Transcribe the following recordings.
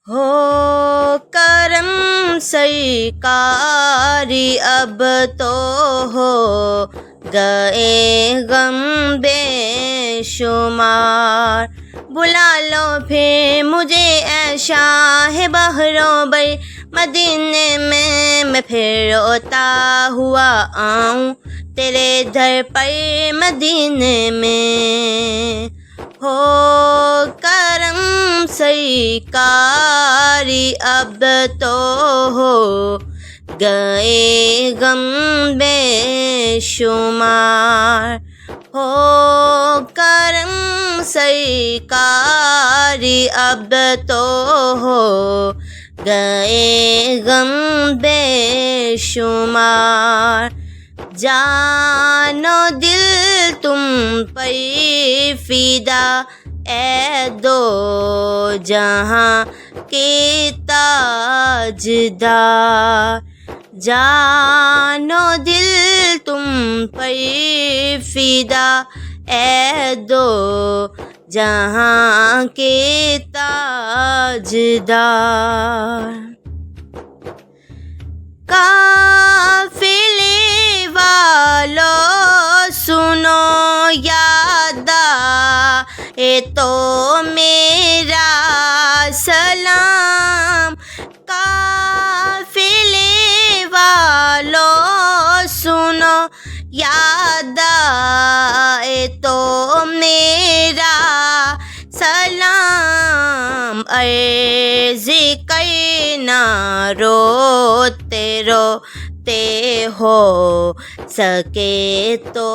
ہو کرم سرکاری اب تو ہو گئے غم بے شمار، بلا لو پھر مجھے اے شاہ بحروں بر، مدینے میں پھر روتا ہوا آؤں تیرے در پر مدینے میں۔ ہو کرم سرکاری اب تو ہو گئے غم بے شمار، ہو کرم سرکاری اب تو ہو گئے غم بے شمار، جان و دل تم پر فدا اے دو جہاں کے تاجدار، جان و دل تم پر فدا اے دو جہاں کے تاجدار۔ قافلے والو سنو یاد آئے تو میرا سلام، قافلے والو سنو یاد آئے تو میرا سلام، عرض کرنا روتے روتے ہو سکے تو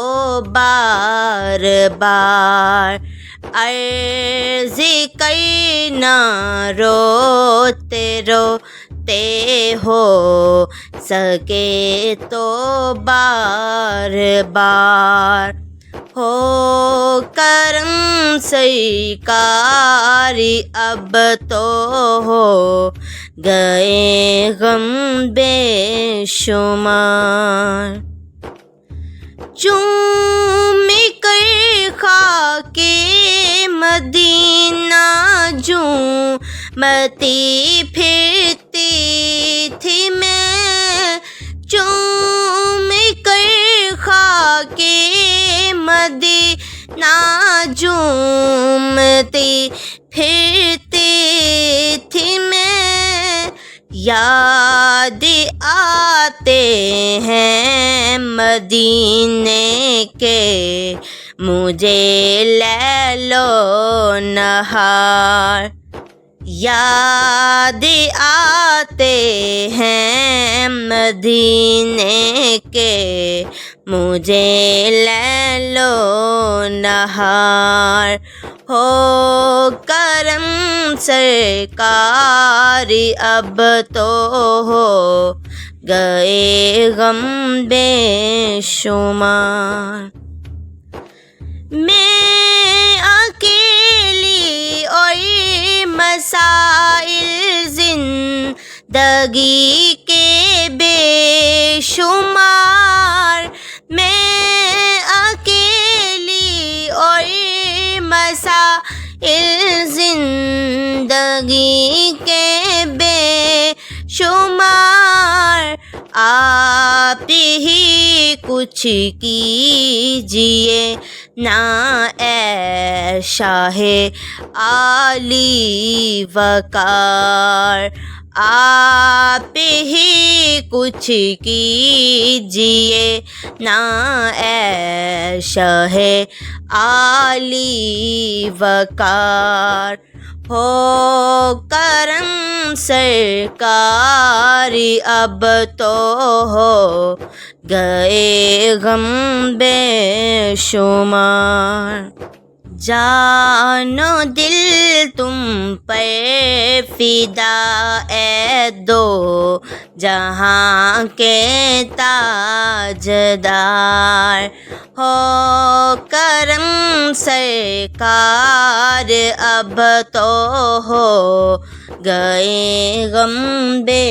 بار بار، عرض کرنا روتے روتے ہو سکے تو بار بار، ہو کرم سرکاری اب تو ہو گئے غم بے شمار، چوم کر خاک مدینہ جھومتی پھرتی تھی میں، چوم کر خاک مدینہ جھومتی پھرتی تھی میں، یاد آتے ہیں مدینے کے مجھے لیل و نہار، یاد آتے ہیں مدینے کے مجھے لیل و نہار، ہو کرم سرکاری اب تو ہو گئے غم بے شمار، میں اکیلی اور مسائل زندگی کے بے شمار، میں اکیلی اور مسائل زندگی کے بے شمار، آپ ہی کچھ کیجیے نا اے شاہ عالی وقار، آپ ہی کچھ کیجیے نا اے شاہ عالی وقار، ہو کرم سرکاری اب تو ہو گئے غم بے شمار، جان و دل تم پر فدا اے دو جہاں کے تاجدار، ہو کرم سرکار اب تو ہو گئے غم بے